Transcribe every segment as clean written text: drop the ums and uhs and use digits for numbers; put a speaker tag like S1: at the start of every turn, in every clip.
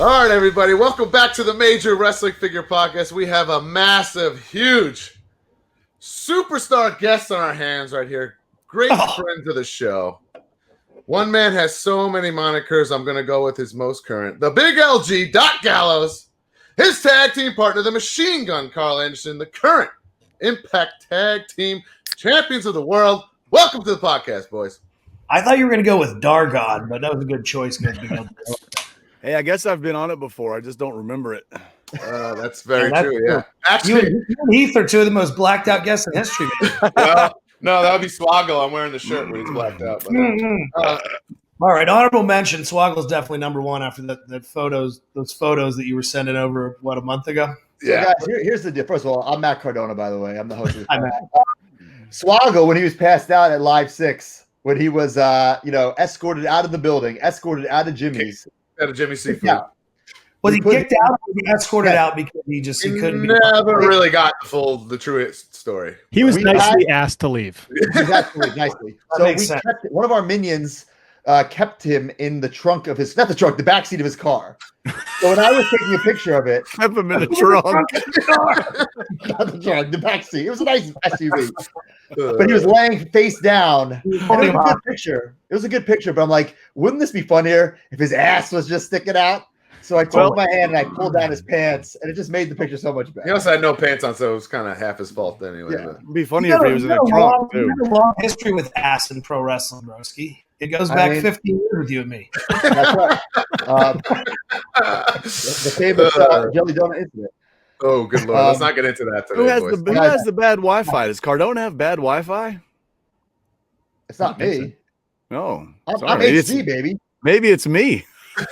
S1: All right, everybody. Welcome back to the Major Wrestling Figure Podcast. We have a massive, huge superstar guest on our hands right here. Great friend of the show. One man has so many monikers. I'm going to go with his most current. The Big LG, Doc Gallows. His tag team partner, the Machine Gun, Carl Anderson. The current Impact Tag Team Champions of the World. Welcome to the podcast, boys.
S2: I thought you were going to go with Dargon, but that was a good choice.
S3: Hey, I guess I've been on it before. I just don't remember it.
S1: That's very true, yeah.
S2: Actually, you and Heath are two of the most blacked out guests in history.
S1: Well, no, that would be Swoggle. I'm wearing the shirt when he's blacked out.
S2: All right, honorable mention. Swoggle's definitely number one after those photos that you were sending over, a month ago?
S4: Yeah. So guys, here's the deal. First of all, I'm Matt Cardona, by the way. I'm the host of the Swoggle, when he was passed out at Live 6, when he was, escorted out of the building, escorted out of Jimmy's.
S1: Out of Jimmy Seafood.
S2: Yeah. Was he kicked out or was he escorted out because he couldn't?
S1: Never really got the true story.
S5: He was nicely asked to leave.
S4: Exactly, nicely. So one of our minions kept him in the trunk of his, not the trunk, the backseat of his car. So when I was taking a picture of it,
S3: kept him in the trunk.
S4: Not the trunk, the backseat. It was a nice SUV. But he was laying face down. It was a good picture. It was a good picture, but I'm like, wouldn't this be funnier if his ass was just sticking out? So I took my hand and I pulled down his pants, and it just made the picture so much better.
S1: He also had no pants on, so it was kind of half his fault anyway.
S4: Yeah.
S3: It'd be funnier if he was in the trunk, too.
S2: You have a long history with ass in pro wrestling, Broski. It goes back 15 years with you and me.
S4: That's right. The famous jelly donut incident.
S1: Oh, good Lord. Let's not get into that today,
S3: Who has the bad Wi-Fi? Does Cardona have bad Wi-Fi?
S4: It's not me.
S3: No.
S4: I'm HD, baby.
S3: Maybe it's me.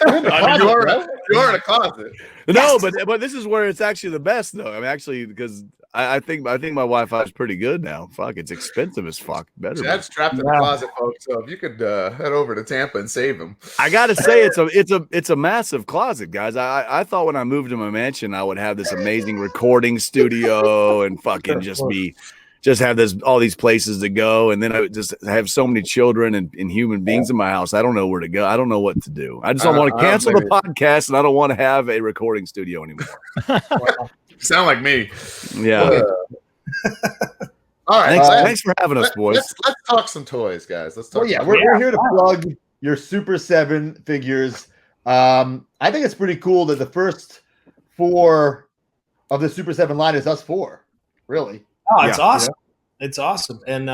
S1: You're in a closet.
S3: No, but this is where it's actually the best, though. I mean, actually, because I think my Wi-Fi is pretty good now. Fuck, it's expensive as fuck. Better.
S1: That's trapped in the closet, folks. So if you could head over to Tampa and save him.
S3: I gotta say, it's a massive closet, guys. I thought when I moved to my mansion, I would have this amazing recording studio and fucking just have all these places to go, and then I would just have so many children and human beings in my house. I don't know where to go. I don't know what to do. I just don't want to cancel the podcast, and I don't want to have a recording studio anymore.
S1: You sound like me.
S3: Yeah.
S1: All right.
S3: Thanks for having us, boys.
S1: Let's talk some toys, guys. Let's talk.
S4: We're here to plug your Super 7 figures. I think it's pretty cool that the first 4 of the Super 7 line is us 4. Really.
S2: Oh, it's awesome. Yeah. It's awesome. And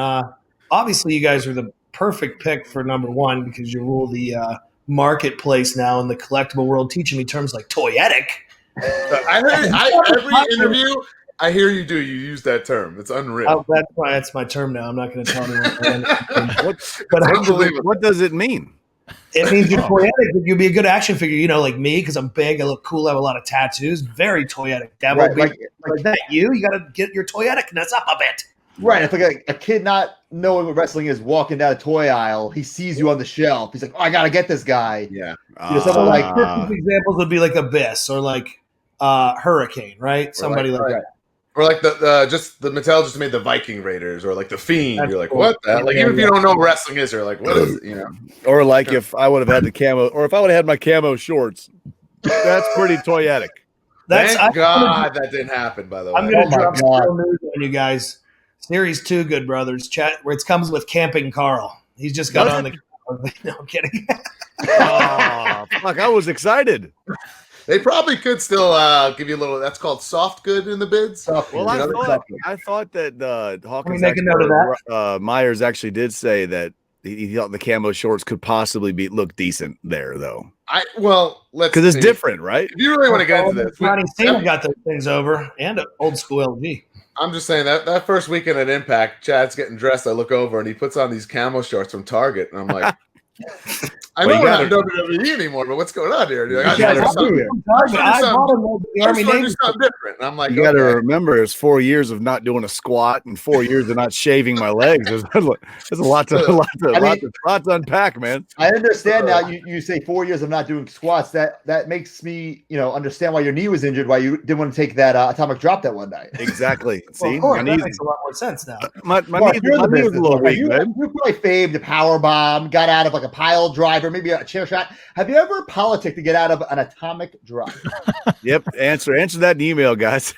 S2: obviously you guys are the perfect pick for number one because you rule the marketplace now in the collectible world, teaching me terms like toyetic.
S1: Every interview I hear you use that term. It's unreal.
S2: Oh, that's my term now. I'm not going to tell anyone.
S3: What does it mean?
S2: It means you're toyetic. You'll be a good action figure, like me, because I'm big, I look cool, I have a lot of tattoos. Very toyetic. Like that. You got to get your toyeticness up a bit.
S4: Right. If like a kid not knowing what wrestling is walking down a toy aisle, he sees you on the shelf. He's like, "Oh, I got to get this guy."
S1: Yeah.
S4: Something like
S2: examples would be like Abyss or like Hurricane, right? Somebody like that.
S1: Or like the Mattel just made the Viking Raiders, or like the Fiend. That's you're like, what? Like even if you don't know what wrestling is, you're like, what is it?
S3: Or like if I would have had the camo, or if I would have had my camo shorts, that's pretty toyetic.
S1: Thank God that didn't happen. By the way,
S2: I'm going to drop some real news on you guys. Series 2, Good Brothers, chat where it comes with Camping Carl. He's just got on the. No, I'm kidding.
S3: Oh, fuck! I was excited.
S1: They probably could still give you a little. That's called soft good in the bids.
S3: Well, I thought that Hawkins Myers actually did say that he thought the camo shorts could possibly look decent there, though.
S1: Because
S3: it's different, right?
S1: If you really want to get into this,
S2: Ronnie Cena got those things over, and an old school LG.
S1: I'm just saying that first weekend at Impact, Chad's getting dressed. I look over and he puts on these camo shorts from Target, and I'm like, I know we're not in WWE anymore, but what's going on here? Like, I bought something different. And I'm like,
S3: you got to remember, it's 4 years of not doing a squat and 4 years of not shaving my legs. There's a lot to unpack, man.
S4: I understand now. You say 4 years of not doing squats. That makes me, understand why your knee was injured. Why you didn't want to take that atomic drop that one night.
S3: Exactly. See,
S2: that makes a lot more sense now.
S3: My knee was a little weak, man.
S4: You probably faved a power bomb, got out of like a pile driver or maybe a chair shot. Have you ever politicked to get out of an atomic drop?
S3: Yep. Answer that in email, guys.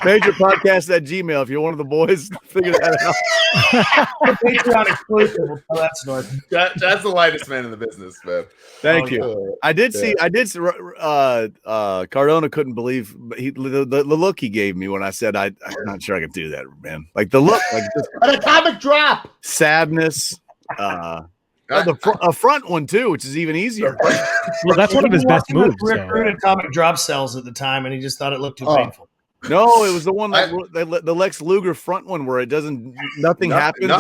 S3: Major podcast at Gmail. If you're one of the boys, figure that out.
S2: Patreon exclusive. We'll tell that story.
S1: That's the lightest man in the business, man.
S3: Thank you. I did see. Cardona couldn't believe the look he gave me when I said I'm not sure I could do that, man. Like the look, like just
S4: An atomic drop.
S3: sadness. A front one too, which is even easier.
S5: Well, that's one of his best moves. So.
S2: Recruited atomic drop cells at the time, and he just thought it looked too painful.
S3: No, it was the one the Lex Luger front one where it nothing happens.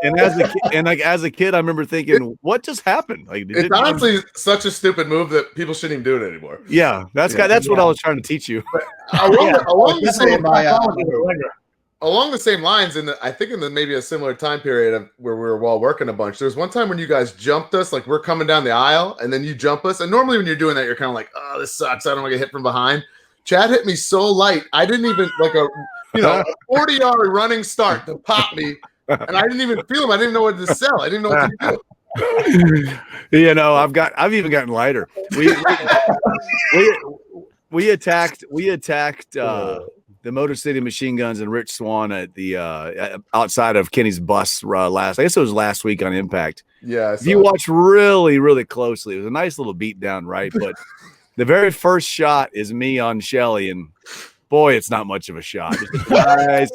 S3: And as a kid, I remember thinking, what just happened? Like
S1: it's honestly such a stupid move that people shouldn't even do it anymore.
S3: Yeah, that's what I was trying to teach you.
S1: Along the same lines, I think in maybe a similar time period where we were all working a bunch, there's one time when you guys jumped us, like we're coming down the aisle, and then you jump us. And normally when you're doing that, you're kind of like, oh, this sucks. I don't want to get hit from behind. Chad hit me so light. I didn't even a 40-yard running start to pop me, and I didn't even feel him. I didn't know what to sell. I didn't know what to do.
S3: I've even gotten lighter. We attacked the Motor City Machine Guns and Rich Swan at the outside of Kenny's bus I guess it was last week on Impact.
S1: Yeah.
S3: If you watch really, really closely, it was a nice little beat down, right? But the very first shot is me on Shelly, and boy, it's not much of a shot. It's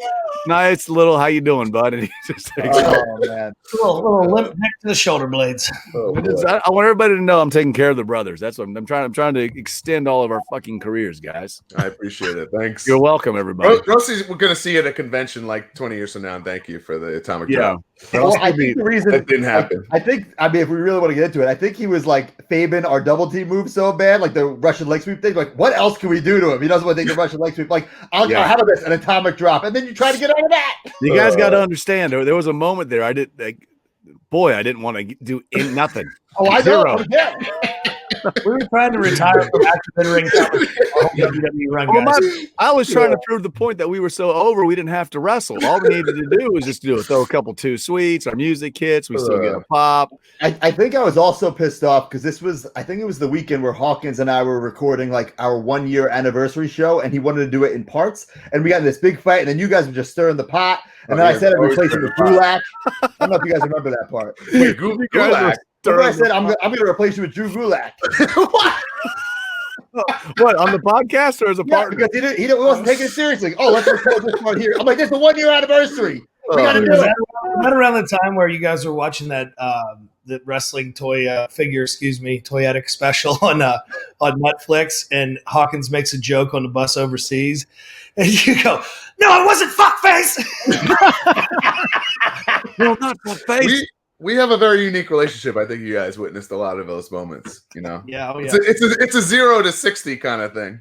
S3: nice little, how you doing, bud? And he just takes
S4: man.
S2: A little limp next to the shoulder blades.
S3: I want everybody to know I'm taking care of the brothers. That's what I'm trying to extend all of our fucking careers, guys.
S1: I appreciate it. Thanks.
S3: You're welcome, everybody.
S1: Rossi's we're gonna see you at a convention like 20 years from now, and thank you for the atomic drop.
S4: Well, I think the reason
S1: that didn't happen.
S4: I think if we really want to get into it, I think he was like Fabian our double team move so bad, like the Russian leg sweep thing. Like, what else can we do to him? He doesn't want to take the Russian leg sweep. Like, how about this? An atomic drop, and then you try to get out of that.
S3: You guys got to understand. There was a moment there. I didn't want to do nothing.
S4: Oh, I know. Yeah.
S2: We were trying to retire from active ring WWE run, guys.
S3: I was trying to prove the point that we were so over, we didn't have to wrestle. All we needed to do was just throw a couple 2 sweets, our music hits, we still get a pop.
S4: I think I was also pissed off because I think it was the weekend where Hawkins and I were recording like our 1-year anniversary show, and he wanted to do it in parts, and we got in this big fight, and then you guys were just stirring the pot, and then I said I'd replace it with Gulak. I don't know if you guys remember that part.
S1: Wait, Gulak.
S4: I said I'm going to replace you with Drew Gulak.
S3: What, on the podcast or as a partner?
S4: Because he wasn't taking it seriously. Oh, let's record this one here. I'm like, this is the 1-year anniversary. We got to do it.
S2: Was that around the time where you guys were watching that wrestling toyetic special on Netflix, and Hawkins makes a joke on the bus overseas, and you go, "No, it wasn't fuckface."
S3: No, not fuckface.
S1: We have a very unique relationship. I think you guys witnessed a lot of those moments.
S2: Yeah.
S1: It's a 0 to 60 kind of thing.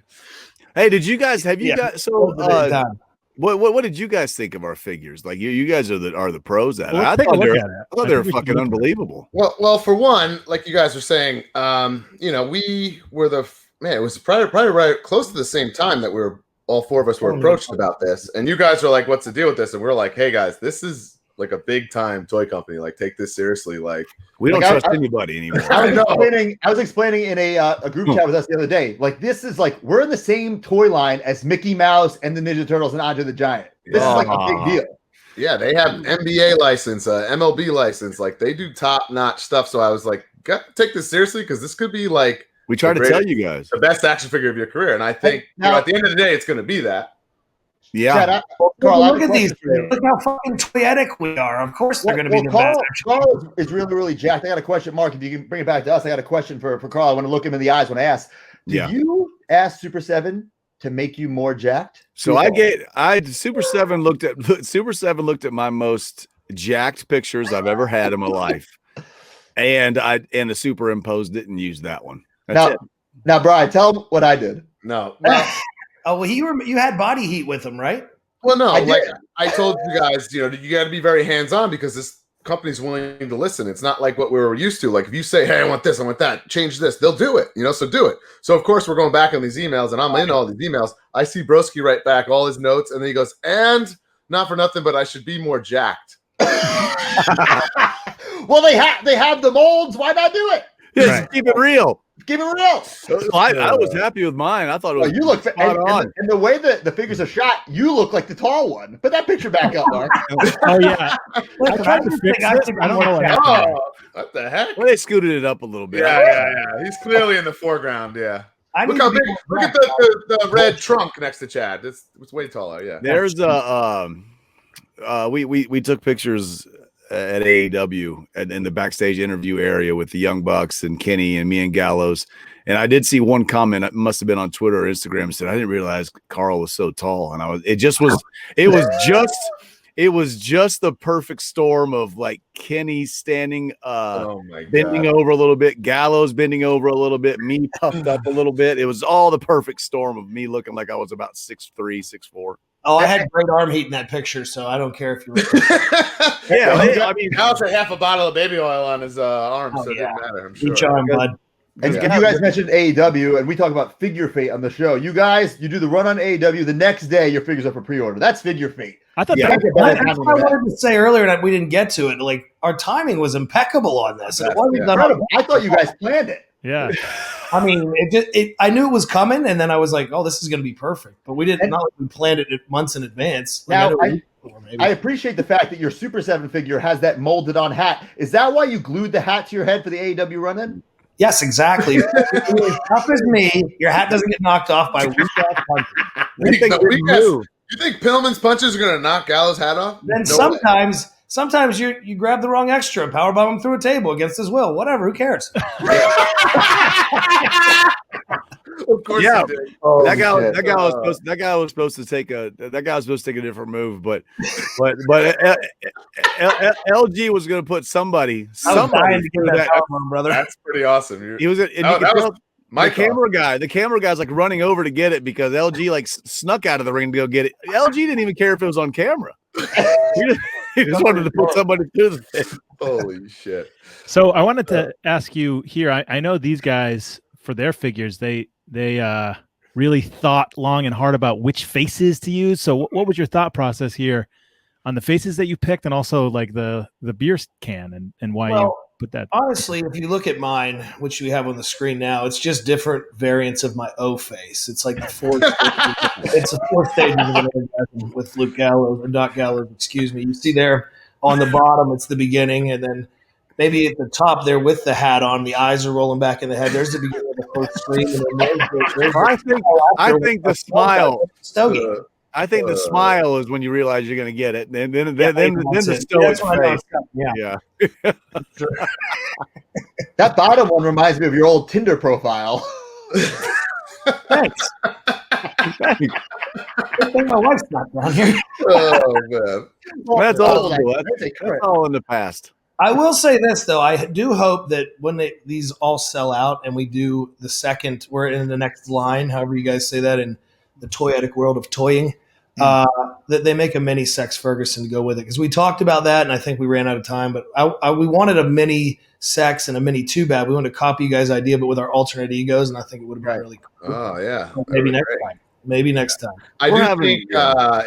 S3: Hey, have you guys? What did you guys think of our figures? Like you guys are the pros at it. I thought they were fucking unbelievable.
S1: Well, for one, like you guys were saying, we were it was probably right close to the same time that all 4 of us were approached about this, and you guys were like, "What's the deal with this?" And we're like, "Hey guys, this is like a big time toy company. Like, take this seriously. Like,
S3: we don't trust anybody anymore."
S4: I was explaining in a group chat with us the other day. Like, this is like we're in the same toy line as Mickey Mouse and the Ninja Turtles and Andre the Giant. This is like a big deal.
S1: Yeah, they have NBA license, MLB license. Like, they do top notch stuff. So I was like, got to take this seriously because this could be like
S3: we try to tell you guys
S1: the best action figure of your career. And I think at the end of the day, it's going to be that.
S3: Yeah.
S2: Carl, look at these. Look how fucking toyetic we are. Of course they're going to be the best.
S4: Carl is really, really jacked. I got a question, Mark. If you can bring it back to us, I got a question for Carl. I want to look him in the eyes when I ask. Did you ask Super 7 to make you more jacked?
S3: So Super 7 looked at my most jacked pictures I've ever had in my life, and the superimposed didn't use that one. That's it.
S4: Now, Brian, tell him what I did.
S1: No.
S2: Oh, well, you had body heat with him, right?
S1: Well, no, I told you guys, you got to be very hands-on because this company's willing to listen. It's not like what we were used to. Like, if you say, "Hey, I want this, I want that, change this," they'll do it, so do it. So, of course, we're going back on these emails, and I'm in all these emails. I see Broski write back all his notes, and then he goes, "And not for nothing, but I should be more jacked."
S4: Well, they have the molds. Why not do it?
S3: Yeah,
S5: Right.
S3: keep it real.
S4: Give it real.
S3: I was happy with mine. I thought it was
S4: You look
S3: spot on.
S4: and the way that the figures are shot, you look like the tall one. Put that picture back up, Mark.
S5: Oh yeah, I tried to fix it. I don't know what happened.
S1: Oh, what the heck?
S3: Well, they scooted it up a little bit.
S1: Yeah. He's clearly in the foreground. Yeah.
S2: I
S1: Look
S2: need
S1: how
S2: to be
S1: big.
S2: more
S1: Look at the red trunk next to Chad. It's way taller. Yeah.
S3: There's we took pictures at AEW in the backstage interview area with the Young Bucks and Kenny and me and Gallows. And I did see one comment. It must have been on Twitter or Instagram. Said, "I didn't realize Carl was so tall." And it was just the perfect storm of like Kenny standing,
S1: Oh my
S3: bending
S1: god.
S3: over a little bit, Gallows bending over a little bit, me puffed up a little bit. It was all the perfect storm of me looking like I was about 6'3", 6'4".
S2: Oh, I had great arm heat in that picture, so I don't care if you're.
S3: Yeah,
S1: I mean, Alex had half a bottle of baby oil on his arm, so it didn't matter. I'm sure.
S2: Each arm, bud.
S4: And
S1: Yeah.
S4: you guys mentioned AEW, and we talk about Figure Fate on the show. You guys, you do the run on AEW. The next day, your figures up for pre-order. That's Figure Fate.
S5: I thought
S3: Yeah.
S5: that
S2: That's what I wanted to say earlier, and we didn't get to it. Like our timing was impeccable on this. It wasn't
S1: Yeah.
S2: done
S4: Incredible. I thought you guys planned it.
S5: yeah.
S2: I mean, I knew it was coming, and then I was like, "Oh, this is going to be perfect." But we didn't. Not like we planned it months in advance.
S4: Now,
S2: We had it a week before, maybe.
S4: I appreciate the fact that your Super 7 figure has that molded on hat. Is that why you glued the hat to your head for the AEW run-in?
S2: Yes, exactly. If you're as tough as me, your hat doesn't get knocked off by weak-ass punches.
S1: You think Pillman's punches are gonna knock Gallows' hat off?
S2: Then
S1: No way.
S2: sometimes you grab the wrong extra, powerbomb him through a table against his will. Whatever, who cares?
S1: Of course
S3: Yeah.
S1: he did.
S3: That guy was supposed to take a different move, but LG was going to put somebody
S2: I was dying to
S3: through
S2: get that
S3: that.
S2: powerbomb, brother.
S1: That's pretty awesome.
S3: He was and you
S1: That
S3: could
S1: was
S3: tell
S1: my
S3: the camera guy's like running over to get it because LG like snuck out of the ring to go get it. LG didn't even care if it was on camera. He just wanted to put somebody through the thing.
S1: Holy shit.
S5: So I wanted to ask you here. I know these guys for their figures, they really thought long and hard about which faces to use. So what was your thought process here on the faces that you picked, and also like the beer can and why you put that?
S2: Honestly, if you look at mine, which we have on the screen now, it's just different variants of my O face. It's like the fourth. It's a fourth stage of an orgasm with Luke Gallows or Doc Gallows. Excuse me. You see there on the bottom, it's the beginning, and then maybe at the top there with the hat on, the eyes are rolling back in the head. There's the beginning of the first screen. And then
S3: I think the smile.
S2: Stogie.
S3: I think the smile is when you realize you're going to get it, and then the stoic face. Yeah.
S4: That bottom one reminds me of your old Tinder profile.
S2: Thanks. Good thing my wife's not down here.
S1: Oh man.
S3: That's all. That's all in the past.
S2: I will say this though, I do hope that when these all sell out and we do the second, we're in the next line, however you guys say that in the toyetic world of toying, that they make a mini Sex Ferguson to go with it. Because we talked about that, and I think we ran out of time. But we wanted a mini Sex and a mini Too Bad. We wanted to copy you guys' idea, but with our alternate egos, and I think it would have been really cool.
S1: Oh yeah.
S2: So maybe next time. Maybe next time.
S1: I do think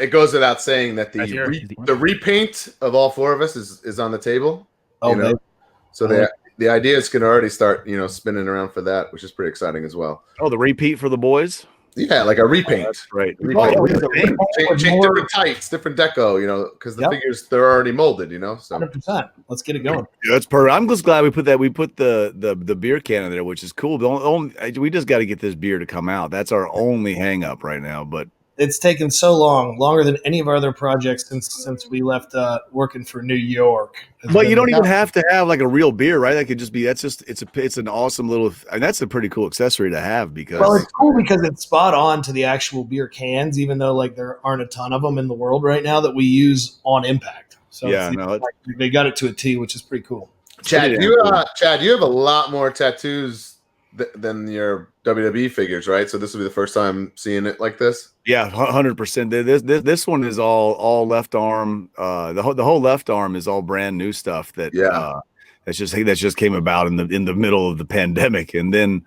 S1: it goes without saying that
S5: Right here.
S1: the repaint of all four of us is on the table.
S2: Oh,
S1: you know?
S2: maybe.
S1: So the ideas can already start, spinning around for that, which is pretty exciting as well.
S3: Oh, the repeat for the boys.
S1: Yeah, like a repaint.
S3: That's great.
S1: Change different tights, different deco, because the figures they're already molded, So
S2: 100%. Let's get it going.
S3: Yeah, that's perfect. I'm just glad we put that. We put the beer can in there, which is cool. We just got to get this beer to come out. That's our only hang up right now. But
S2: It's taken so long, longer than any of our other projects since we left working for New York.
S3: But you don't even have to have like a real beer, right? That could just be. It's an awesome little. And that's a pretty cool accessory to have because.
S2: Well, it's cool because it's spot on to the actual beer cans, even though like there aren't a ton of them in the world right now that we use on impact. So they got it to a T, which is pretty cool.
S1: Chad, you have a lot more tattoos than your WWE figures, right? So this will be the first time seeing it like this.
S3: Yeah, 100%. This one is all left arm. The whole left arm is all brand new stuff that that just came about in the middle of the pandemic, and the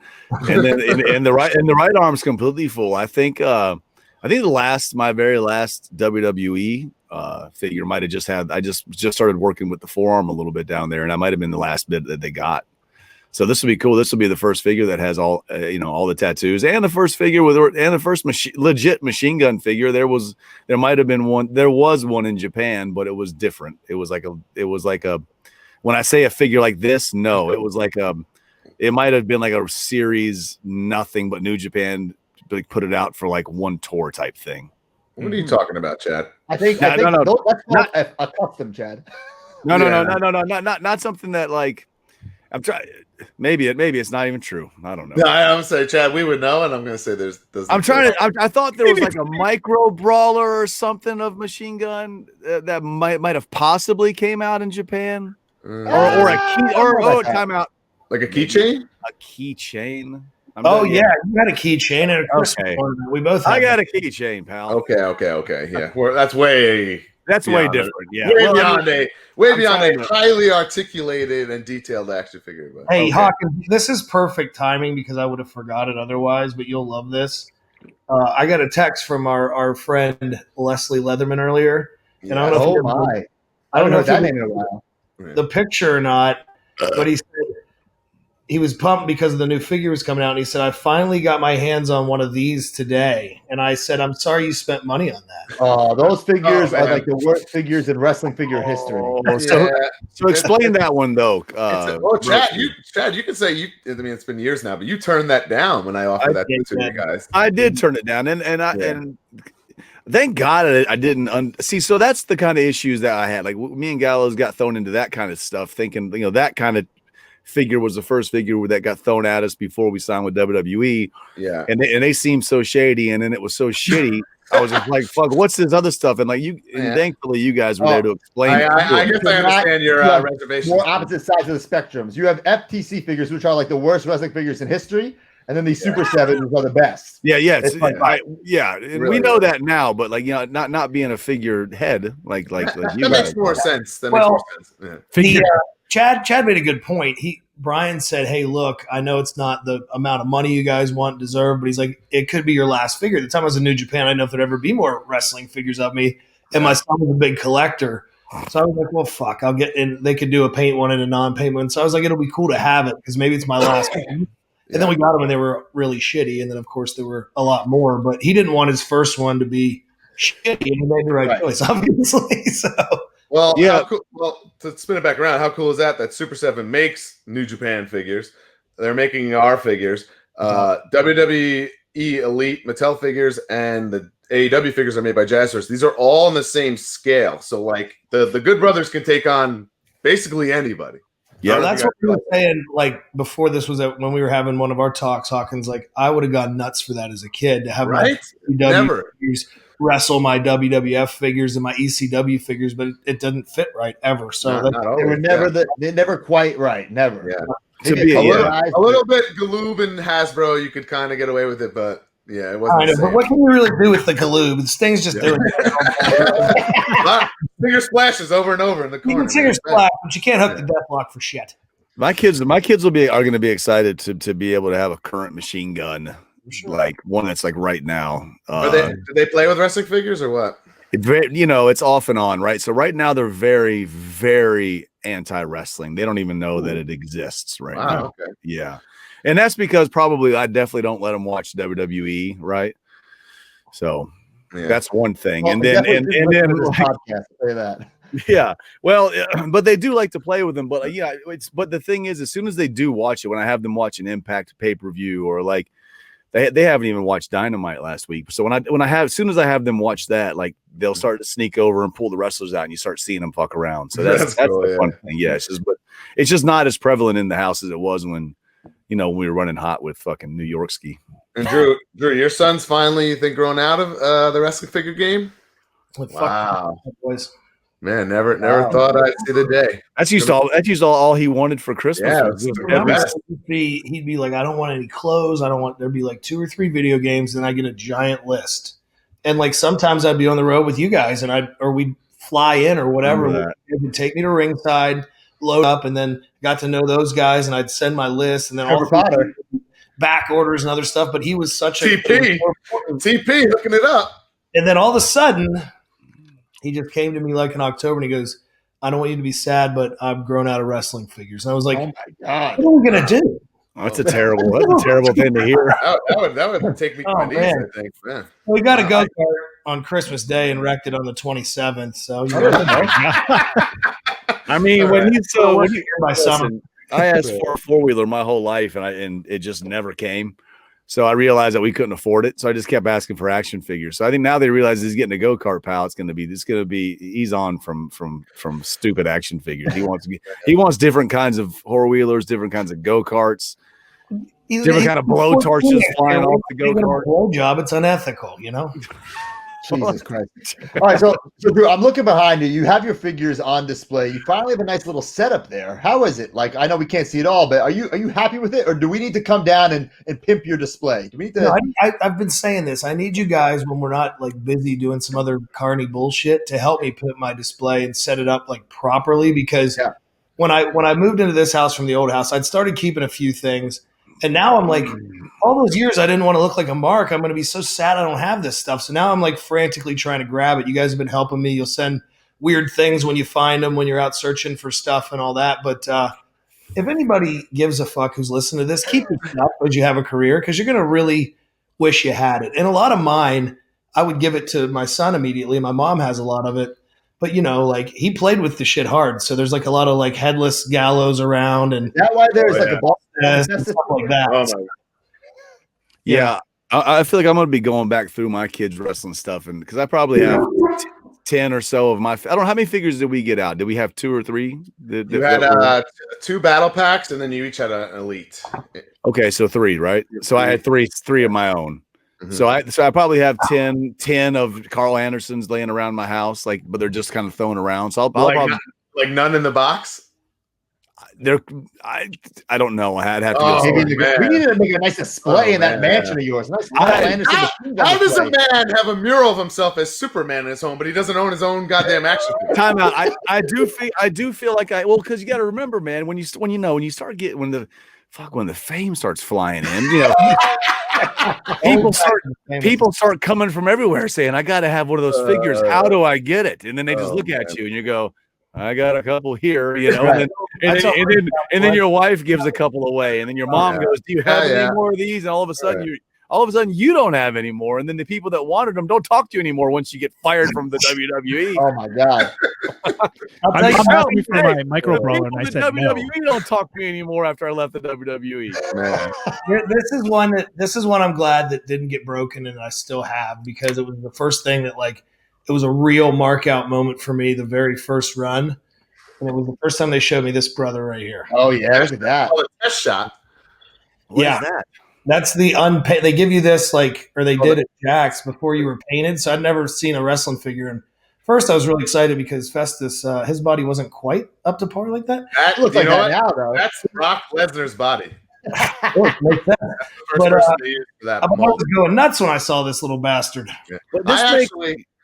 S3: right arm's completely full. I think I think my very last WWE figure might have just had. I just started working with the forearm a little bit down there, and I might have been the last bit that they got. So this will be cool. This will be the first figure that has all all the tattoos, and the first figure and the first legit machine gun figure. There was one in Japan, but it was different. It was like a when I say a figure like this, no, it was like it might have been like a series, nothing but New Japan put it out for like one tour type thing.
S1: What are you talking about, Chad?
S4: I think
S3: No,
S4: that's not a custom, Chad.
S3: No, not something that like I'm trying. Maybe it's not even true. I don't know.
S1: No, I'm saying, Chad, we would know, and I'm going to say there's.
S3: I'm trying to. I thought there was like a micro brawler or something of machine gun that might have possibly came out in Japan, or a key or time out
S1: like a keychain.
S3: A keychain.
S2: Oh yeah, you got a keychain and a Christmas ornament. We both.
S3: I got a keychain, pal.
S1: Okay. Yeah, that's way.
S3: That's way different. Yeah,
S1: way beyond a highly articulated and detailed action figure. But,
S2: hey, Hawkins, this is perfect timing because I would have forgot it otherwise, but you'll love this. I got a text from our friend Leslie Leatherman earlier, and I don't know if I don't know if that name in a while. The picture or not, but he said he was pumped because the new figure was coming out, and he said, "I finally got my hands on one of these today." And I said, "I'm sorry you spent money on that."
S4: Oh, those figures are like the worst figures in wrestling figure history.
S3: So explain that one though.
S1: Chad, you can say I mean, it's been years now, but you turned that down when I offered that to you guys.
S3: I did turn it down, and thank God I didn't see. So that's the kind of issues that I had. Like me and Gallows got thrown into that kind of stuff, thinking that kind of figure was the first figure that got thrown at us before we signed with WWE.
S1: Yeah,
S3: and they seemed so shady, and then it was so shitty. I was just like, "Fuck, what's this other stuff?" And like and thankfully you guys were there to explain.
S1: I guess I understand your reservation.
S4: More opposite sides of the spectrums. You have FTC figures, which are like the worst wrestling figures in histoy, and then these Super Sevens are the best.
S3: Yeah. We know that now, but like not being a figurehead like
S1: that makes more sense. Yeah.
S2: Chad made a good point. Brian said, "Hey, look, I know it's not the amount of money you guys want deserve, but he's like, it could be your last figure." At the time I was in New Japan, I didn't know if there'd ever be more wrestling figures of me, and my son was a big collector, so I was like, "Well, fuck, I'll get." And they could do a paint one and a non-paint one, so I was like, "It'll be cool to have it because maybe it's my last one." And then we got them, and they were really shitty, and then of course there were a lot more, but he didn't want his first one to be shitty, and he made the right choice, obviously. So.
S1: Well, yeah. Well, to spin it back around, how cool is that Super 7 makes New Japan figures? They're making our figures. WWE Elite Mattel figures and the AEW figures are made by Jazzers. These are all on the same scale. So, like, the Good Brothers can take on basically anybody.
S2: Yeah, that's what we were saying. Like before, this was when we were having one of our talks. Hawkins, like, I would have gone nuts for that as a kid to have my AEW figures wrestle my WWF figures and my ECW figures, but it doesn't fit right ever. So
S4: they were never quite right. Never.
S1: Yeah. A little bit Galoob and Hasbro, you could kind of get away with it, but yeah, it wasn't.
S2: But what can you really do with the Galoob? Sting's just doing it.
S1: Finger splashes over and over in the corner.
S2: You can finger splash, but you can't hook the death lock for shit.
S3: My kids are going to be excited to be able to have a current machine gun. Sure. Like one that's like right now.
S1: Do they play with wrestling figures or what?
S3: It's off and on, right? So right now they're very, very anti-wrestling. They don't even know that it exists right now.
S1: Okay.
S3: Yeah, and that's because probably I definitely don't let them watch WWE, right? So that's one thing.
S4: Well,
S3: and then
S4: podcast, say that.
S3: Yeah, well, but they do like to play with them. But but the thing is, as soon as they do watch it, when I have them watch an Impact pay-per-view or like. They haven't even watched Dynamite last week. So as soon as I have them watch that, like they'll start to sneak over and pull the wrestlers out, and you start seeing them fuck around. So that's cool, the fun thing. Yeah, it's just not as prevalent in the house as it was when we were running hot with fucking New York ski.
S1: And Drew, your son's finally, you think, grown out of the wrestling figure game? Wow. Man, never thought I'd see the day.
S3: That's used all he wanted for Christmas.
S2: Yeah, he'd be like, I don't want any clothes. There'd be like 2 or 3 video games, and I get a giant list. And like sometimes I'd be on the road with you guys, and we'd fly in or whatever. They would take me to ringside, load up, and then got to know those guys, and I'd send my list, and then all back orders and other stuff. But he was such
S1: TP hooking it up.
S2: And then all of a sudden, he just came to me like in October and he goes, I don't want you to be sad, but I've grown out of wrestling figures. And I was like,
S4: Oh my God.
S2: what are we going to do?
S3: Oh, that's a terrible thing to hear.
S1: That would take me to
S2: Oh,
S1: my knees,
S2: man.
S1: I think. Man.
S2: We got a go-kart on Christmas Day and wrecked it on the 27th. So, you know,
S3: I mean, when you
S2: by summer.
S3: listen, I asked for a 4-wheeler my whole life, and it just never came. So I realized that we couldn't afford it. So I just kept asking for action figures. So I think now they realize he's getting a go-kart, pal. It's going to be he's on from stupid action figures. He wants different kinds of 4-wheelers, different kinds of go-karts, different kind of blow torches flying off the go-kart.
S2: Blow job, it's unethical, you know.
S4: Jesus Christ. All right, so Drew, I'm looking behind you. You have your figures on display. You finally have a nice little setup there. How is it? Like, I know we can't see it all, but are you happy with it, or do we need to come down and pimp your display? Do we need to?
S2: No, I've been saying this. I need you guys when we're not like busy doing some other carny bullshit to help me pimp my display and set it up like properly. Because when I moved into this house from the old house, I'd started keeping a few things. And now I'm like, all those years I didn't want to look like a mark. I'm going to be so sad I don't have this stuff. So now I'm like frantically trying to grab it. You guys have been helping me. You'll send weird things when you find them, when you're out searching for stuff and all that. But if anybody gives a fuck who's listening to this, keep it up as you have a career, because you're going to really wish you had it. And a lot of mine, I would give it to my son immediately. My mom has a lot of it. But, you know, like he played with the shit hard. So there's like a lot of like headless gallows around. And
S4: Is that why there's like a ball
S2: and stuff like that.
S1: Oh my
S3: Yeah, I feel like I'm going to be going back through my kids' wrestling stuff, and because I probably have 10 or so of my. I don't know how many figures did we get out. Did we have 2 or 3?
S1: You had 2 battle packs, and then you each had an elite.
S3: Okay, so 3, right? So I had three of my own. Mm-hmm. So I probably have 10 of Carl Anderson's laying around my house, like, but they're just kind of thrown around. So I'll probably
S1: like none in the box.
S3: I don't know. I'd have to
S1: Oh,
S3: go.
S4: we need to make a nice display in that mansion of yours. Nice
S1: how does a man have a mural of himself as Superman in his home, but he doesn't own his own goddamn action figure?
S3: Time out. I do feel like because you got to remember, man, when you start getting when the fame starts flying in, you know, people start coming from everywhere saying, I got to have one of those figures. How do I get it? And then they just look at you and you go, I got a couple here, you know, and then your wife gives a couple away, and then your mom goes, do you have any more of these? And all of a sudden you don't have any more. And then the people that wanted them don't talk to you anymore once you get fired from the WWE.
S4: Oh my God.
S5: I'm happy for my micro brawler, and I said
S3: WWE don't talk to me anymore after I left the WWE.
S1: Man.
S2: This is one I'm glad that didn't get broken and I still have, because it was the first thing that like it was a real mark out moment for me, the very first run. And it was the first time they showed me this brother right here.
S4: Oh yeah, look at that.
S1: Oh, a test shot.
S3: What is that?
S2: That's the unpaid. They give you this they did at Jack's before you were painted. So I'd never seen a wrestling figure. And first I was really excited because Festus, his body wasn't quite up to par like that.
S1: That
S4: looks like that now, though.
S1: That's Brock Lesnar's body.
S2: Makes sense.
S1: But, person to use for that
S2: I was going nuts when I saw this little bastard.
S1: Yeah.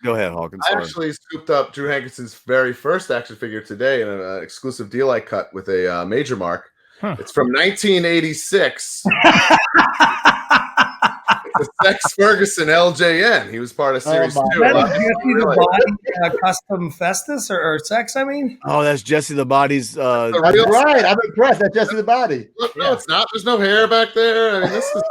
S1: Go ahead, Hawkins. I actually scooped up Drew Hankinson's very first action figure today in an exclusive deal I cut with a major mark. Huh. It's from 1986. It's a Sex Ferguson LJN. He was part of Series 2.
S2: Custom Festus or Sex, I mean?
S3: Oh, that's Jesse the Body's.
S4: That's right. I'm impressed. That's Jesse the Body.
S1: Look, no, it's not. There's no hair back there. I mean, this is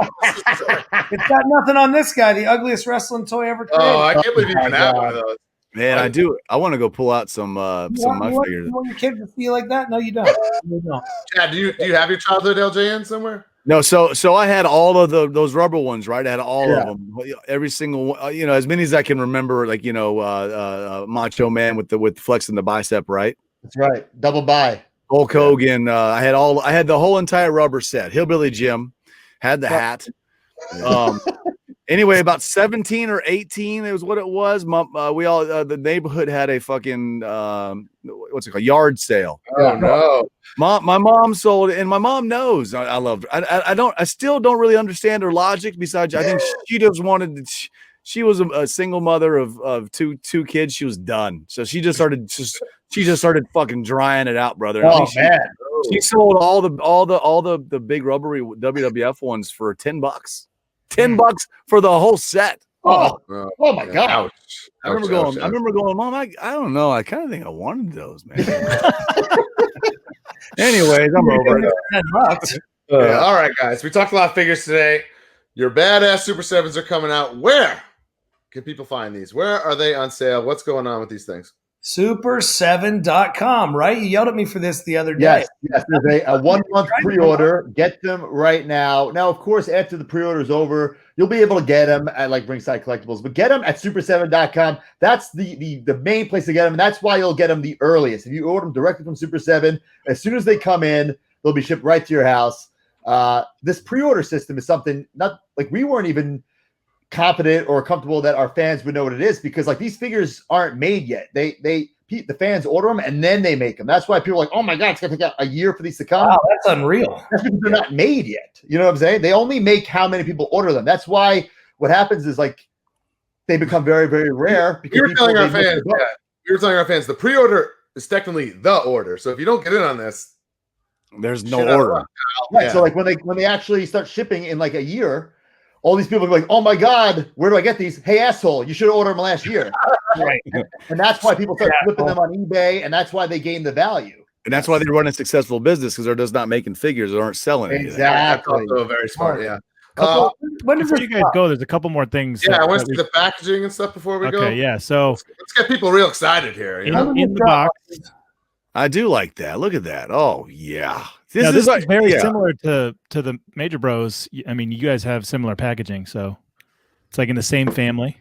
S2: it's got nothing on this guy, the ugliest wrestling toy ever created.
S1: Oh, I can't believe you can have one of those.
S3: Man, I do. I want to go pull out some of my figures.
S2: You want your kid to see you like that? No, you don't. You don't.
S1: Chad, do you have your childhood LJN somewhere?
S3: No, so I had all of those rubber ones, right? I had all of them, every single one, you know, as many as I can remember. Like, you know, Macho Man with flexing the bicep, right?
S4: That's right, double buy.
S3: Hulk Hogan. I had the whole entire rubber set. Hillbilly Jim had the hat. Anyway, about 17 or 18, it was what it was. We all the neighborhood had a fucking what's it called, yard sale.
S1: Oh no.
S3: My mom sold it, and my mom knows I loved her. I still don't really understand her logic. Besides, I think she just wanted. She was a single mother of two kids. She was done, so she just started fucking drying it out, brother.
S4: Oh man,
S3: she sold all the big rubbery WWF ones for $10. $10 for the whole set.
S4: Oh my
S1: yeah,
S4: God.
S1: ouch.
S3: I remember going, Mom, I don't know. I kind of think I wanted those, man. Anyways, I'm over it.
S2: $10.
S1: Yeah, all right, guys. We talked a lot of figures today. Your badass Super 7s are coming out. Where can people find these? Where are they on sale? What's going on with these things?
S2: Super7.com, right? You yelled at me for this the other day.
S4: Yes. There's a 1 month pre-order. Get them right now. Now, of course, after the pre-order is over, you'll be able to get them at like Ringside Collectibles, but get them at Super7.com. That's the main place to get them, and that's why you'll get them the earliest. If you order them directly from Super 7, as soon as they come in, they'll be shipped right to your house. This pre-order system is something not like we weren't even confident or comfortable that our fans would know what it is, because like these figures aren't made yet. The fans order them and then they make them. That's why people are like, oh my God, it's gonna take a year for these to come.
S2: Wow, that's unreal.
S4: That's because they're not made yet. You know what I'm saying? They only make how many people order them. That's why what happens is like they become very, very rare.
S1: We were telling our fans, the pre-order is technically the order. So if you don't get in on this,
S3: there's no order.
S4: Right. Yeah. So like when they actually start shipping in like a year, all these people are like, oh my God, where do I get these? Hey, asshole, you should have ordered them last year.
S2: Right.
S4: And that's why people start flipping them on eBay, and that's why they gain the value.
S3: And that's why they run a successful business, because they're just not making figures or aren't selling anything.
S4: Exactly.
S1: That's also very smart, yeah.
S5: When does you guys go? There's a couple more things.
S1: Yeah, I want to see the packaging and stuff before we go.
S5: Okay, yeah. So
S1: let's get people real excited here. You know?
S5: In the box.
S3: I do like that. Look at that. Oh, yeah.
S5: This is like, very similar to the Major Bros. I mean, you guys have similar packaging, so it's like in the same family.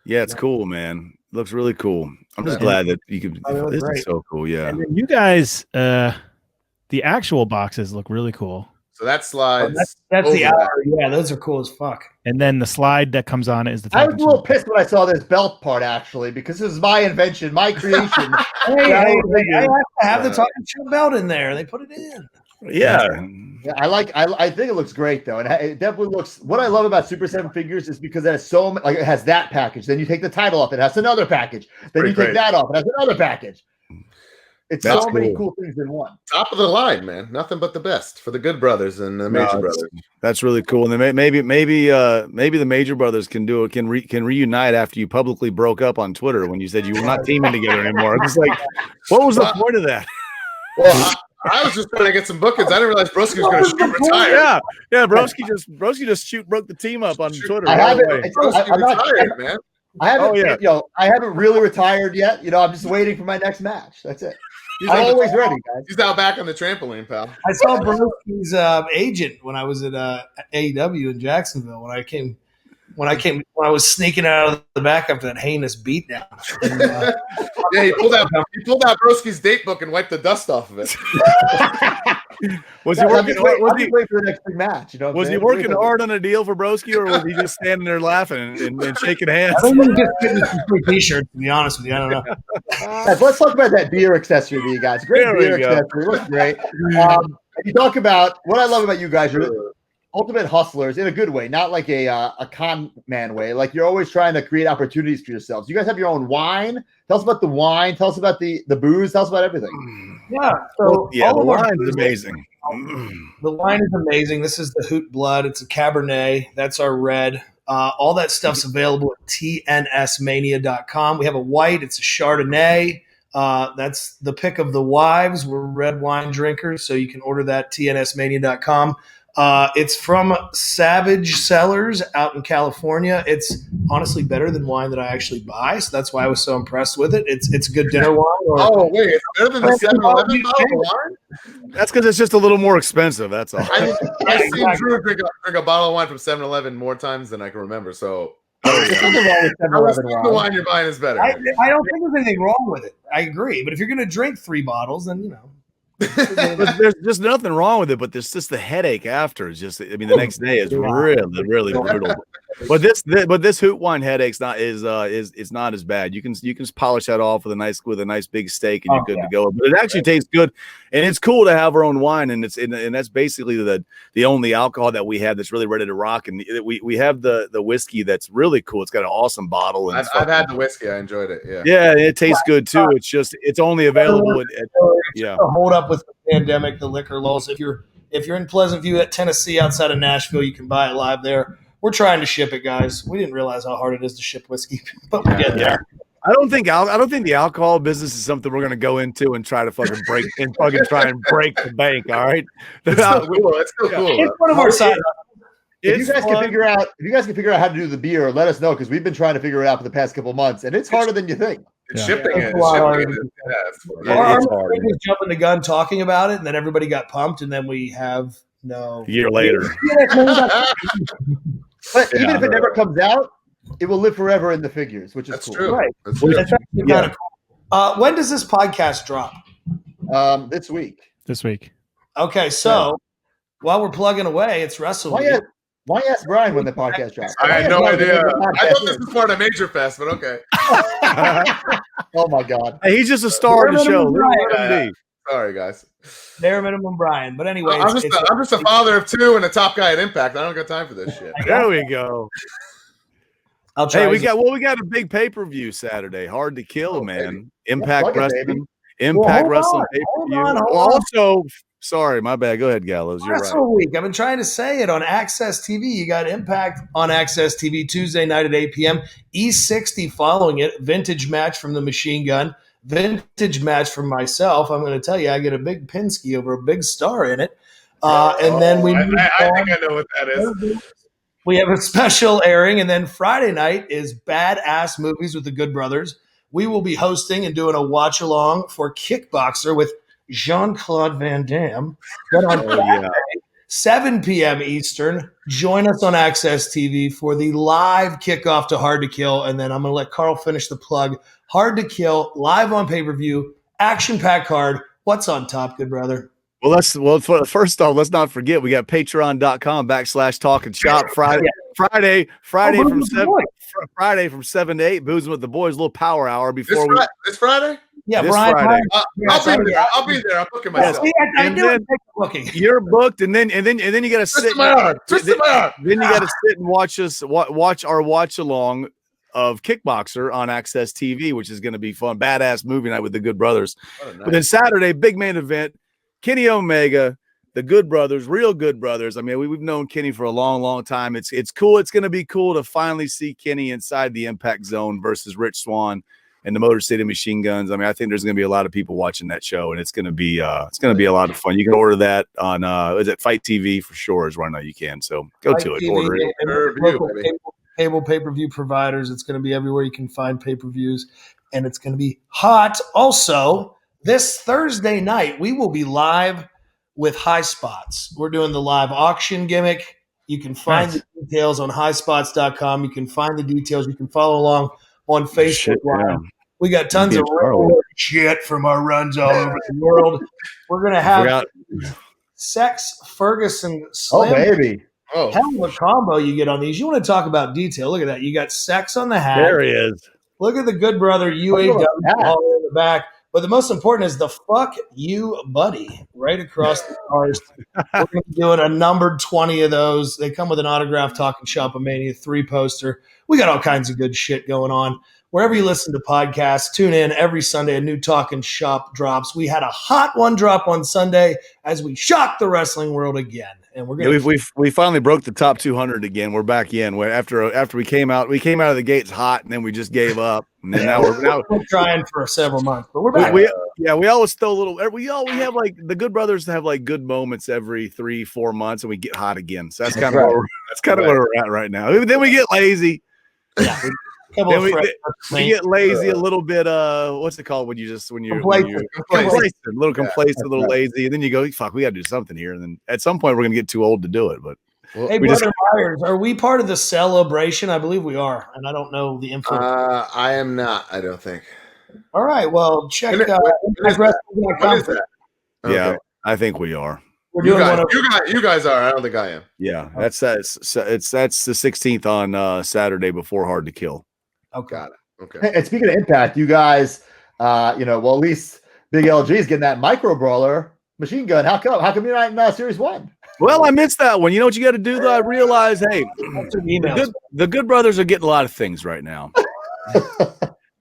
S3: Yeah, it's cool, man. Looks really cool. I'm just glad that you could. This is so cool. Yeah.
S5: And then you guys, the actual boxes look really cool.
S1: So that slides.
S2: That's the hour. Yeah, those are cool as fuck.
S5: And then the slide that comes on it is the.
S4: I was a little pissed when I saw this belt part, actually, because this is my invention, my creation.
S2: I have to have the talking shit belt in there. They put it in.
S3: Yeah.
S4: I think it looks great though, and it definitely looks. What I love about Super 7 figures is because it has it has that package. Then you take the title off, it has another package. Then you take that off, it has another package. It's so many cool things in one.
S1: Top of the line, man. Nothing but the best for the Good Brothers and the Major Brothers.
S3: That's really cool. And then maybe the Major Brothers can reunite after you publicly broke up on Twitter when you said you were not teaming together anymore. It's like, what was the point of that?
S1: Well, I was just trying to get some bookings. I didn't realize Broski was going to shoot retire.
S3: Yeah. Broski just broke the team up on Twitter.
S4: I haven't
S1: retired, man.
S4: I haven't really retired yet. I'm just waiting for my next match. That's it. I'm always ready, guys.
S1: He's out back on the trampoline, pal.
S2: I saw Broski's agent when I was at AEW in Jacksonville. When I was sneaking out of the back after that heinous beatdown.
S1: Yeah, he pulled out Broski's date book and wiped the dust off of it.
S3: Was he working?
S4: Wait for the next big match.
S3: Was he working hard on a deal for Broski, or was he just standing there laughing and shaking hands?
S2: I think he was just getting some free T-shirts. To be honest with you, I don't know.
S4: Guys, let's talk about that beer accessory that you guys. Great beer accessory. It looks great. You talk about what I love about you guys. You're ultimate hustlers in a good way, not like a con man way. Like you're always trying to create opportunities for yourselves. You guys have your own wine. Tell us about the wine. Tell us about the booze. Tell us about everything.
S2: Yeah. So
S3: the wine is amazing.
S2: The wine is amazing. This is the Hoot Blood. It's a Cabernet. That's our red. All that stuff's available at tnsmania.com. We have a white. It's a Chardonnay. That's the pick of the wives. We're red wine drinkers, so you can order that tnsmania.com. It's from Savage Cellars out in California. It's honestly better than wine that I actually buy, so that's why I was so impressed with it. It's a good dinner wine.
S1: Wait, it's better than the 7-Eleven bottle of wine?
S3: That's because it's just a little more expensive. That's all.
S1: I've seen Drew drink a bottle of wine from 7-Eleven more times than I can remember. So the wine you're buying is better.
S2: I don't think there's anything wrong with it. I agree, but if you're going to drink 3 bottles, then
S3: there's just nothing wrong with it, but there's just the headache after. It's just, the next day is really brutal. But this Hoot wine headache's not it's not as bad. You can polish that off with a nice big steak and you're good to go. But it actually tastes good, and it's cool to have our own wine, and that's basically the only alcohol that we have that's really ready to rock. And we have the whiskey that's really cool. It's got an awesome bottle. And
S1: I've had the whiskey. I enjoyed it.
S3: Yeah, it tastes good too. It's only available at
S2: hold up with the pandemic, the liquor laws. If you're in Pleasant View at Tennessee outside of Nashville, you can buy it live there. We're trying to ship it, guys. We didn't realize how hard it is to ship whiskey, but we're getting there.
S3: I don't think the alcohol business is something we're going to go into and try to fucking break the bank. All right,
S1: It's still cool. It's still cool.
S2: It's one of our side.
S4: If you guys can figure out how to do the beer, let us know because we've been trying to figure it out for the past couple of months, and it's harder than you think.
S1: Shipping it.
S2: It's
S1: Shipping it.
S2: It's hard. Was jumping the gun talking about it, and then everybody got pumped, and then we have no.
S3: A year later.
S4: But even if it never comes out, it will live forever in the figures, which is
S1: That's
S4: cool.
S1: true.
S2: Right.
S1: That's true.
S2: That's actually kind of cool. When does this podcast drop?
S4: This week.
S5: This week.
S2: Okay, so while we're plugging away, it's Wrestle Week.
S4: Why ask Brian when the podcast drops?
S1: I had no idea. I thought this was part of Major Fest, but okay.
S4: Oh my God.
S3: Hey, he's just a star of the show. Let him be.
S1: Sorry, guys.
S2: Bare minimum Brian. But anyway,
S1: I'm just a father of two and a top guy at Impact. I don't got time for this shit.
S3: There we go.
S2: I'll try.
S3: Hey, we got a big pay-per-view Saturday. Hard to Kill, man. Impact Wrestling. Impact Wrestling pay-per-view. Also, sorry, my bad. Go ahead, Gallows. You're
S2: Wrestle
S3: right.
S2: Week. I've been trying to say it on Access TV. You got Impact on Access TV Tuesday night at 8 p.m. E60 following it. Vintage match from the Machine Gun. Vintage match from myself. I'm going to tell you, I get a big Penske over a big star in it. And then we.
S1: I think I know what that is.
S2: We have a special airing, and then Friday night is Badass Movies with the Good Brothers. We will be hosting and doing a watch along for Kickboxer with Jean-Claude Van Damme. Then on Friday, 7 p.m. Eastern, join us on Access TV for the live kickoff to Hard to Kill, and then I'm going to let Carl finish the plug. Hard to Kill, live on pay-per-view, action-packed card. What's on top, good brother?
S3: Well, first off, let's not forget we got patreon.com/talkandshop Friday from 7 to 8, boozing with the boys, a little power hour before
S1: this Friday?
S2: Yeah,
S3: this
S2: Brian.
S3: Friday.
S1: I'll be there. I'm booking myself.
S2: I knew it. Booking.
S3: You're booked, and then you got to sit.
S1: Twist my arm.
S3: Then you got to sit and watch our watch along of Kickboxer on Access TV, which is going to be fun. Badass movie night with the Good Brothers. But then Saturday, big main event. Kenny Omega, the Good Brothers, real Good Brothers. I mean, we've known Kenny for a long, long time. It's cool. It's going to be cool to finally see Kenny inside the Impact Zone versus Rich Swann and the Motor City Machine Guns. I mean, I think there's going to be a lot of people watching that show, and it's going to be a lot of fun. You can order that on is it Fight TV for sure is right now you can. So go
S2: Fight
S3: to it,
S2: TV,
S3: order it.
S2: Cable pay-per-view providers. It's going to be everywhere you can find pay-per-views, and it's going to be hot. Also, this Thursday night, we will be live with High Spots. We're doing the live auction gimmick. You can find the details on highspots.com. You can find the details. You can follow along on Facebook Live. We got tons of shit from our runs all over the world. We're going to have Sex Ferguson Slim.
S4: Oh, baby.
S1: Oh,
S2: hell of a combo you get on these. You want to talk about detail. Look at that. You got Sex on the hat.
S3: There he is.
S2: Look at the Good Brother UAW all in the back. But the most important is the fuck you buddy right across the cars. We're going to be doing a numbered 20 of those. They come with an autographed Talking Shop Mania 3 poster. We got all kinds of good shit going on. Wherever you listen to podcasts, tune in every Sunday. A new Talking Shop drops. We had a hot one drop on Sunday as we shocked the wrestling world again. And we're going
S3: we finally broke the top 200 again. We're back in. After we came out of the gates hot, and then we just gave up. And then now
S2: we're trying for several months, but we're back.
S3: We always throw a little. We have like the Good Brothers have like good moments every 3-4 months, and we get hot again. So that's kind of where we're at right now. Then we get lazy.
S2: Yeah.
S3: Then we get lazy a little bit. What's it called when you're complacent, a little complacent, a little lazy, and then you go, "Fuck, we got to do something here." And then at some point, we're gonna get too old to do it. But
S2: hey, Brother Myers, are we part of the celebration? I believe we are, and I don't know the info.
S1: I am not. I don't think.
S2: All right, well, check
S1: What is that?
S3: Yeah,
S1: Okay.
S3: I think we are.
S2: We're doing
S1: you guys are. I don't think I am.
S3: Yeah, that's the 16th on Saturday before Hard to Kill.
S2: Okay.
S1: Got it. Okay.
S4: And speaking of Impact, you guys, at least Big LG is getting that micro brawler Machine Gun. How come you're not in Series 1?
S3: Well, I missed that one. You know what you got to do, though? I realize, hey, the good Brothers are getting a lot of things right now.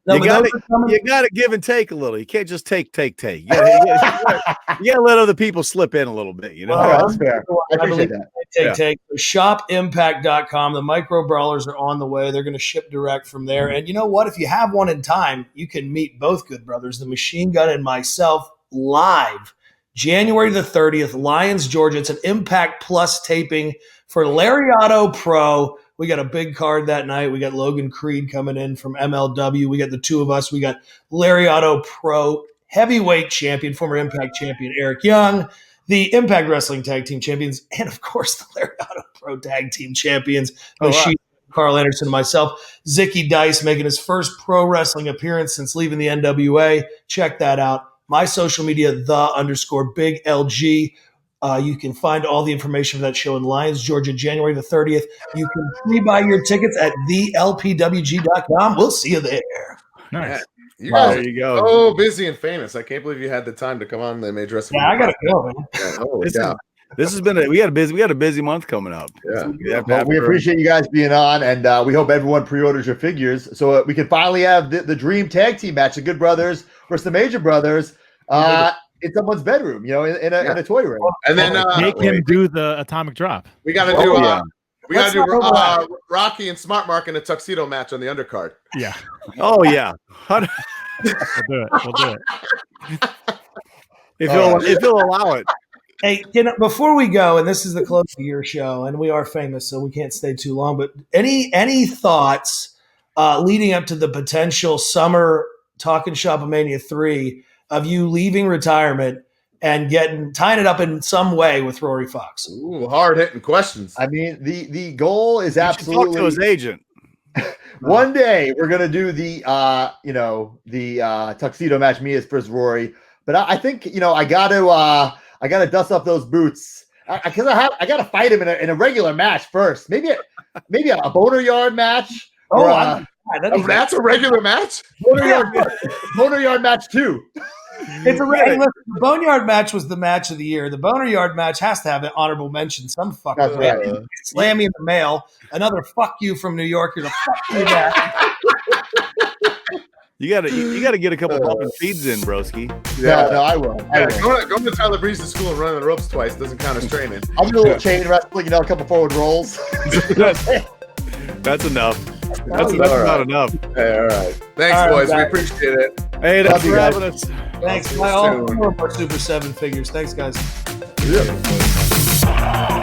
S3: You got to give and take a little. You can't just take. You got to let other people slip in a little bit. You know,
S4: that's fair. I appreciate that.
S2: Take. Shopimpact.com. The micro brawlers are on the way. They're going to ship direct from there. And you know what? If you have one in time, you can meet both good brothers, the Machine Gun and myself, live January the 30th, Lyons, Georgia. It's an Impact Plus taping for Lariato Pro. We got a big card that night. We got Logan Creed coming in from MLW. We got the two of us. We got Lariato Pro heavyweight champion, former Impact champion Eric Young, the Impact Wrestling Tag Team Champions, and of course the Lariato Pro Tag Team Champions, Machine, Carl Anderson, and myself. Zicky Dice making his first pro wrestling appearance since leaving the NWA. Check that out. My social media, _Big LG. You can find all the information for that show in Lyons, Georgia, January the 30th. You can pre-buy your tickets at thelpwg.com. We'll see you there.
S5: Nice.
S1: You guys
S3: there you go.
S1: are so busy and famous. I can't believe you had the time to come on the Major Wrestling.
S2: Yeah, I gotta go, man.
S1: Yeah, holy cow.
S3: This has been we had a busy month coming up.
S1: Yeah.
S4: Well, we appreciate you guys being on, and we hope everyone pre-orders your figures so we can finally have the dream tag team match, the Good Brothers versus the Major Brothers, in someone's bedroom, in a toy ring.
S1: And then
S5: make him do the atomic drop.
S1: we got to do we got to do Rocky and Smart Mark in a tuxedo match on the undercard.
S5: Yeah.
S3: Oh yeah.
S5: We'll do it.
S3: If you'll allow it.
S2: Hey, before we go, and this is the close of your show, and we are famous, so we can't stay too long. But any thoughts leading up to the potential summer Talking Shop-A-Mania 3 of you leaving retirement and tying it up in some way with Rory Fox?
S1: Ooh, hard hitting questions.
S4: I mean, the goal is
S3: You should
S4: absolutely
S3: talk to his agent.
S4: one day we're gonna do the tuxedo match, me versus Rory. But I think I gotta dust off those boots because I gotta fight him in a regular match first. Maybe a boneyard match.
S1: That's a regular match.
S4: Boneyard match too.
S2: It's the Boneyard match was the match of the year. The Boneyard match has to have an honorable mention. Some fucker slam me in the mail. Another fuck you from New York. You're a fuck you back.
S3: You gotta get a couple pumping feeds in, broski.
S4: Yeah, no, I will.
S1: Going to Tyler Breeze's school and running the ropes twice doesn't count as training.
S4: I'll do a little chain wrestling, a couple forward rolls.
S3: That's enough. That's not enough.
S1: Hey, all right. Thanks, boys.
S2: Guys.
S1: We appreciate it.
S3: Hey, thanks for having us.
S2: Thanks. All 4 of our Super 7 figures. Thanks, guys.
S1: Yeah.